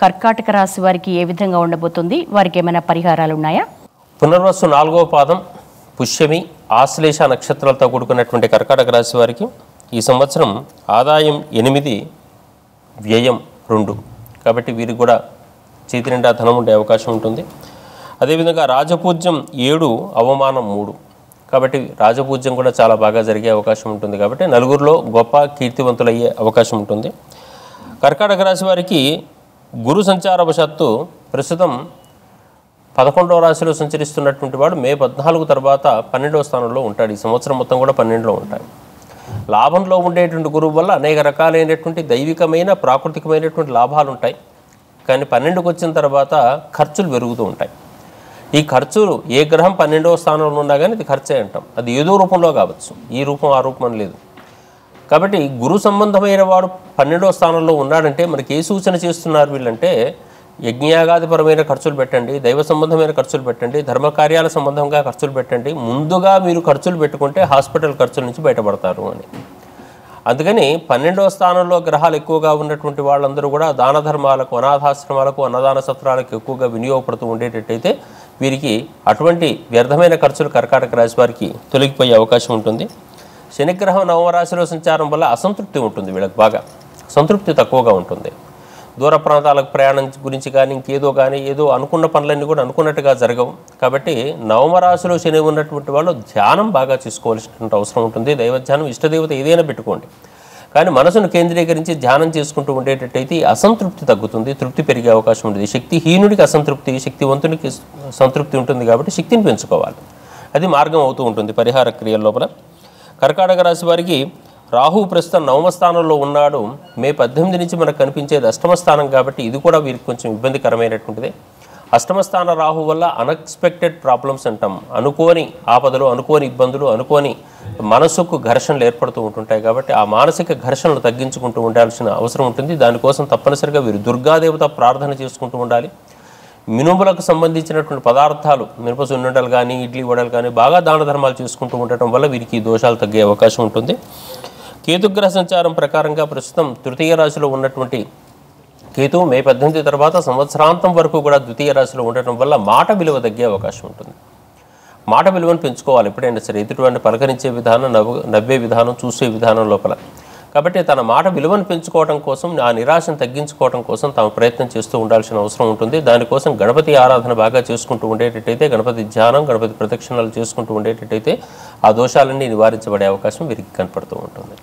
కర్కాటక రాశి వారికి ఏ విధంగా ఉండబోతుంది? వారికి ఏమైనా పరిహారాలు ఉన్నాయా? పునర్వసు 4వ పాదం, పుష్యమి, ఆశ్లేష నక్షత్రాలతో కూడుకున్నటువంటి కర్కాటక రాశి వారికి ఈ సంవత్సరం ఆదాయం 8, వ్యయం 2. కాబట్టి వీరికి కూడా చేతి నిండా ధనం ఉండే అవకాశం ఉంటుంది. అదేవిధంగా రాజపూజ్యం 7, అవమానం 3. కాబట్టి రాజపూజ్యం కూడా చాలా బాగా జరిగే అవకాశం ఉంటుంది. కాబట్టి నలుగురిలో గొప్ప కీర్తివంతులయ్యే అవకాశం ఉంటుంది. కర్కాటక రాశి వారికి గురు సంచారవశాత్తు ప్రస్తుతం 11వ రాశిలో సంచరిస్తున్నటువంటి వాడు మే 14 తర్వాత 12వ స్థానంలో ఉంటాడు. ఈ సంవత్సరం మొత్తం కూడా 12లో ఉంటాడు. లాభంలో ఉండేటువంటి గురువు వల్ల అనేక రకాలైనటువంటి దైవికమైన ప్రాకృతికమైనటువంటి లాభాలు ఉంటాయి. కానీ 12కు వచ్చిన తర్వాత ఖర్చులు పెరుగుతూ ఉంటాయి. ఈ ఖర్చులు ఏ గ్రహం 12వ స్థానంలో ఉన్నా కానీ ఇది ఖర్చే అంటాం. అది ఏదో రూపంలో కావచ్చు, ఈ రూపం ఆ రూపం అని లేదు. కాబట్టి గురు సంబంధమైన వాడు 12వ స్థానంలో ఉన్నాడంటే మనకి ఏ సూచన చేస్తున్నారు వీళ్ళంటే, యజ్ఞయాగాదిపరమైన ఖర్చులు పెట్టండి, దైవ సంబంధమైన ఖర్చులు పెట్టండి, ధర్మకార్యాల సంబంధంగా ఖర్చులు పెట్టండి. ముందుగా మీరు ఖర్చులు పెట్టుకుంటే హాస్పిటల్ ఖర్చుల నుంచి బయటపడతారు అని. అందుకని 12వ స్థానంలో గ్రహాలు ఎక్కువగా ఉన్నటువంటి వాళ్ళందరూ కూడా దాన ధర్మాలకు, అనాథాశ్రమాలకు, అన్నదాన సత్రాలకు ఎక్కువగా వినియోగపడుతూ ఉండేటట్టయితే వీరికి అటువంటి వ్యర్థమైన ఖర్చులు కర్కాటక రాశి వారికి తొలగిపోయే అవకాశం ఉంటుంది. శనిగ్రహం 9వ రాశిలో సంచారం వల్ల అసంతృప్తి ఉంటుంది. వీళ్ళకి బాగా సంతృప్తి తక్కువగా ఉంటుంది. దూర ప్రాంతాలకు ప్రయాణం గురించి కానీ ఇంకేదో కానీ ఏదో అనుకున్న పనులన్నీ కూడా అనుకున్నట్టుగా జరగవు. కాబట్టి 9వ రాశిలో శని ఉన్నటువంటి వాళ్ళు ధ్యానం బాగా చేసుకోవాల్సినటువంటి అవసరం ఉంటుంది. దైవధ్యానం, ఇష్టదేవత ఏదైనా పెట్టుకోండి. కానీ మనసును కేంద్రీకరించి ధ్యానం చేసుకుంటూ ఉండేటట్టయితే అసంతృప్తి తగ్గుతుంది, తృప్తి పెరిగే అవకాశం ఉంటుంది. శక్తిహీనుడికి అసంతృప్తి, శక్తివంతునికి సంతృప్తి ఉంటుంది. కాబట్టి శక్తిని పెంచుకోవాలి. అది మార్గం అవుతూ ఉంటుంది పరిహార క్రియల లోపల. కర్కాటక రాశి వారికి రాహు ప్రస్తుతం 9వ స్థానంలో ఉన్నాడు. మే 18 నుంచి మనకు కనిపించేది అష్టమ స్థానం. కాబట్టి ఇది కూడా వీరికి కొంచెం ఇబ్బందికరమైనటువంటిదే. అష్టమ స్థాన రాహు వల్ల అన్ఎక్స్పెక్టెడ్ ప్రాబ్లమ్స్ అంటాం. అనుకోని ఆపదలు, అనుకోని ఇబ్బందులు, అనుకోని మనసుకు ఘర్షణలు ఏర్పడుతూ ఉంటుంటాయి. కాబట్టి ఆ మానసిక ఘర్షణలు తగ్గించుకుంటూ ఉండాల్సిన అవసరం ఉంటుంది. దానికోసం తప్పనిసరిగా వీరు దుర్గాదేవత ప్రార్థన చేసుకుంటూ ఉండాలి. మినుములకు సంబంధించినటువంటి పదార్థాలు, మినప సున్నుండలు కానీ, ఇడ్లీ వడలు కానీ బాగా దాన ధర్మాలు చేసుకుంటూ ఉండటం వల్ల వీరికి దోషాలు తగ్గే అవకాశం ఉంటుంది. కేతుగ్రహ సంచారం ప్రకారంగా ప్రస్తుతం తృతీయ రాశిలో ఉన్నటువంటి కేతు మే 18 తర్వాత సంవత్సరాంతం వరకు కూడా ద్వితీయ రాశిలో ఉండటం వల్ల మాట విలువ తగ్గే అవకాశం ఉంటుంది. మాట విలువను పెంచుకోవాలి ఎప్పుడైనా సరే. ఎదుటివాడిని పలకరించే విధానం, నవ్వే విధానం, చూసే విధానం లోపల. కాబట్టి తన మాట విలువను పెంచుకోవడం కోసం, ఆ నిరాశను తగ్గించుకోవడం కోసం తాము ప్రయత్నం చేస్తూ ఉండాల్సిన అవసరం ఉంటుంది. దానికోసం గణపతి ఆరాధన బాగా చేసుకుంటూ ఉండేటట్టయితే, గణపతి ధ్యానం, గణపతి ప్రదక్షిణాలు చేసుకుంటూ ఉండేటట్టయితే ఆ దోషాలన్నీ నివారించబడే అవకాశం వీరికి కనపడుతూ ఉంటుంది.